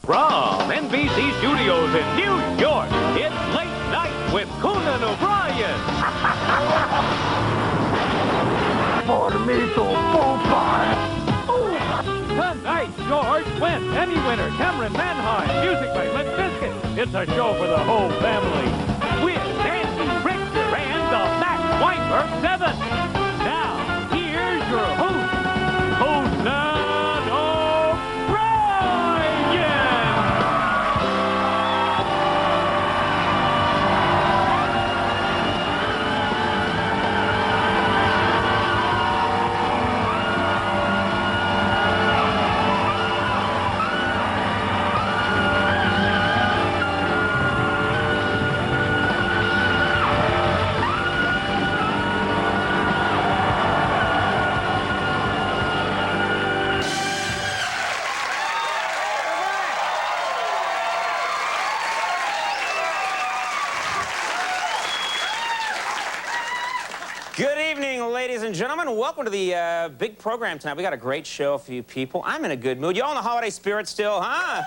From NBC Studios in New York, it's Late Night with Conan O'Brien. Tonight, George Wendt, Emmy winner Cameron Manheim, music by Limp Bizkit. It's a show for the whole family. With Nancy Richter and the Max Weinberg 7. Now, here's your host, Conan O'Brien. Good evening, ladies and gentlemen. Welcome to the big program tonight. We got a great show for you people. I'm in a good mood. You all in the holiday spirit still, huh?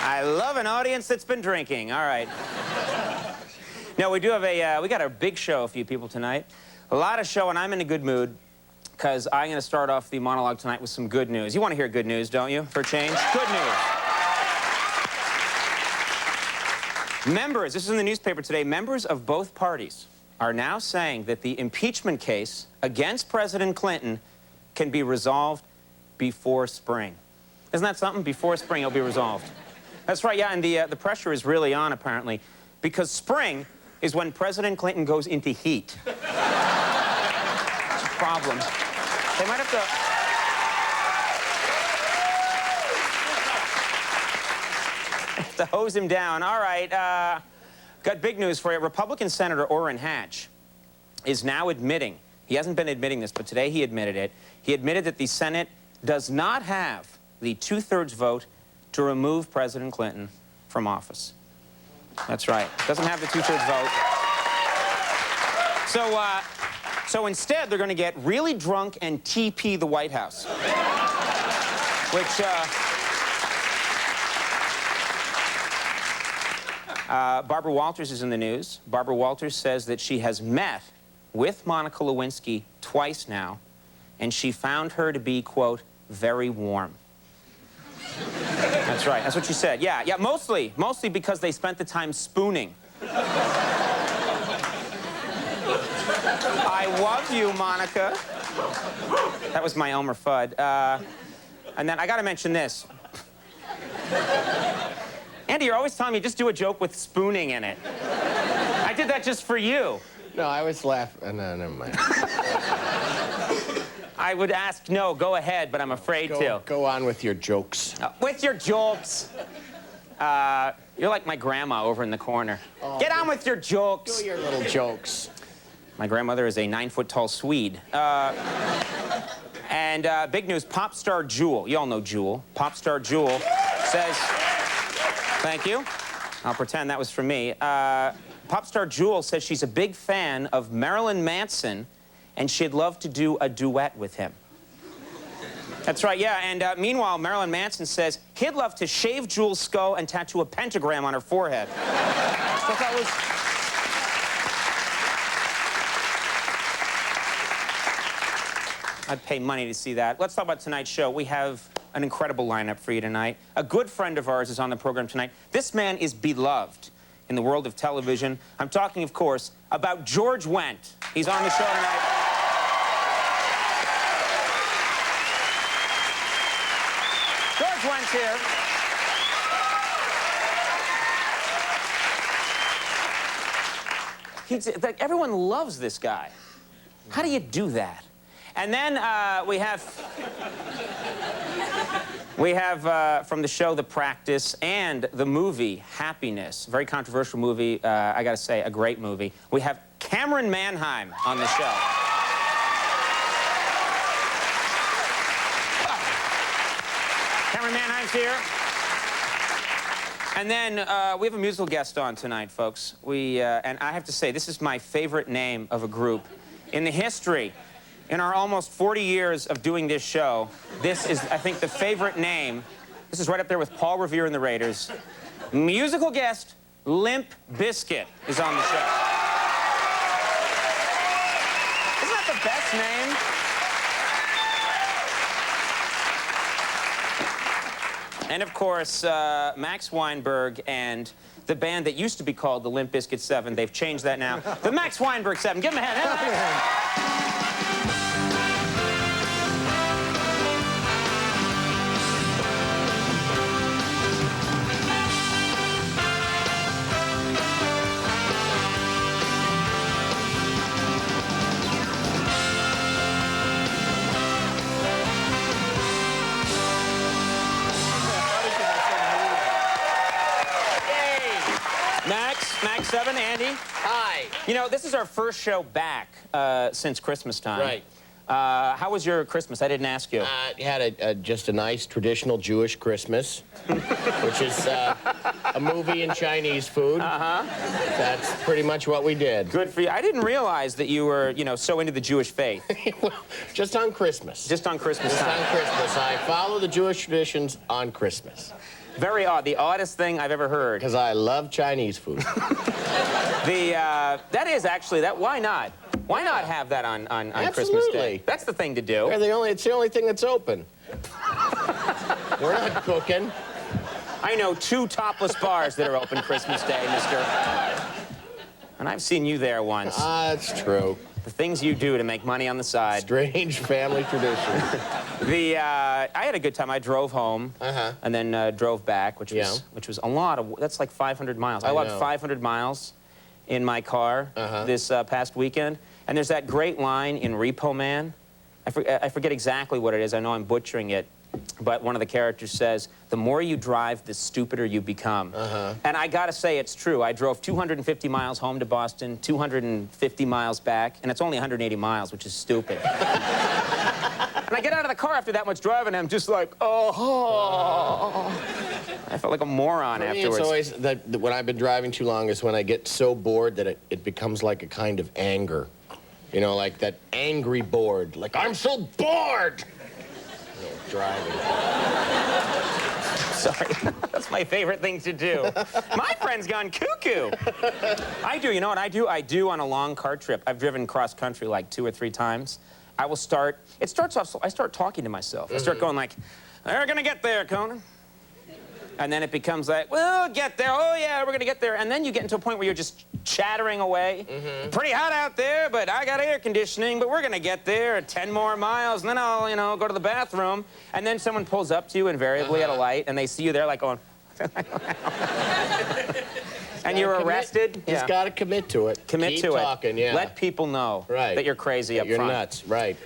I love an audience that's been drinking. All right. Now, we do have we got a big show for you people tonight. A lot of show, and I'm in a good mood because I'm going to start off the monologue tonight with some good news. You want to hear good news, don't you, for a change? Good news. Members, this is in the newspaper today, members of both parties are now saying that the impeachment case against President Clinton can be resolved before spring. Isn't that something? Before spring, it'll be resolved. That's right, yeah, and the pressure is really on, apparently, because spring is when President Clinton goes into heat. It's a problem. They might have to... to hose him down. All right, got big news for you. Republican Senator Orrin Hatch is now admitting, he hasn't been admitting this, but today he admitted it. He admitted that the Senate does not have the 2/3 vote to remove President Clinton from office. That's right, doesn't have the 2/3 vote. So instead, they're going to get really drunk and TP the White House, which, Barbara Walters is in the news. Barbara Walters says that she has met with Monica Lewinsky twice now, and she found her to be, quote, very warm. That's right, that's what she said. Yeah, mostly because they spent the time spooning. I love you, Monica. That was my Elmer Fudd. And then I gotta mention this. Andy, you're always telling me just do a joke with spooning in it. I did that just for you. No, I was laughing. No, never mind. I would ask, no, go ahead, but I'm afraid to. Go on with your jokes. With your jokes. You're like my grandma over in the corner. Oh, get on with your jokes. Do your little jokes. My grandmother is a 9-foot-tall Swede. And big news, pop star Jewel. You all know Jewel. Pop star Jewel says... Thank you. I'll pretend that was from me. Pop star Jewel says she's a big fan of Marilyn Manson, and she'd love to do a duet with him. That's right, yeah. And meanwhile, Marilyn Manson says he'd love to shave Jewel's skull and tattoo a pentagram on her forehead. So that was... I'd pay money to see that. Let's talk about tonight's show. We have an incredible lineup for you tonight. A good friend of ours is on the program tonight. This man is beloved in the world of television. I'm talking, of course, about George Wendt. He's on the show tonight. George Wendt's here. Like, everyone loves this guy. How do you do that? And then we have from the show The Practice and the movie Happiness, very controversial movie, I gotta say, a great movie. We have Cameron Manheim on the show. Cameron Manheim's here. And then we have a musical guest on tonight, folks. And I have to say, this is my favorite name of a group in the history In our almost 40 years of doing this show, this is, I think, the favorite name. This is right up there with Paul Revere and the Raiders. Musical guest, Limp Bizkit, is on the show. Isn't that the best name? And of course, Max Weinberg and the band that used to be called the Limp Bizkit 7, they've changed that now. The Max Weinberg 7. Give them a hand. Max 7, Andy. Hi. You know, this is our first show back since Christmas time. Right. How was your Christmas? I didn't ask you. Had just a nice traditional Jewish Christmas, which is a movie and Chinese food. That's pretty much what we did. Good for you. I didn't realize that you were, you know, so into the Jewish faith. Well, just on Christmas. Just on Christmas Just time. on Christmas. I follow the Jewish traditions on Christmas. Very odd. The oddest thing I've ever heard. Because I love Chinese food. That is actually, why not? Why not have that on Christmas Day? That's the thing to do. It's the only thing that's open. We're not cooking. I know 2 topless bars that are open Christmas Day, mister. And I've seen you there once. That's true. The things you do to make money on the side. Strange family tradition. I had a good time. I drove home and then drove back, which was a lot of. That's like 500 miles. I logged 500 miles in my car this past weekend. And there's that great line in Repo Man. I forget exactly what it is. I know I'm butchering it. But one of the characters says, the more you drive, the stupider you become. And I gotta say, it's true. I drove 250 miles home to Boston, 250 miles back, and it's only 180 miles, which is stupid. And I get out of the car after that much driving, and I'm just like, oh. I felt like a moron afterwards. It's always that when I've been driving too long is when I get so bored that it becomes like a kind of anger. You know, like that angry bored. Like, I'm so bored! Driving. Sorry. That's my favorite thing to do. My friend's gone cuckoo. I do. You know what I do? I do on a long car trip. I've driven cross country like 2 or 3 times. I will start. It starts off. I start talking to myself. I start going like, "We're gonna get there, Conan." And then it becomes like, we'll get there. Oh, yeah, we're going to get there. And then you get into a point where you're just chattering away. Pretty hot out there, but I got air conditioning, but we're going to get there. 10 more miles, and then I'll, you know, go to the bathroom. And then someone pulls up to you invariably at a light, and they see you there like going... And you're arrested. You just got to commit to it. Commit Keep to it. talking, yeah. Let people know that you're crazy up front. You're nuts, right.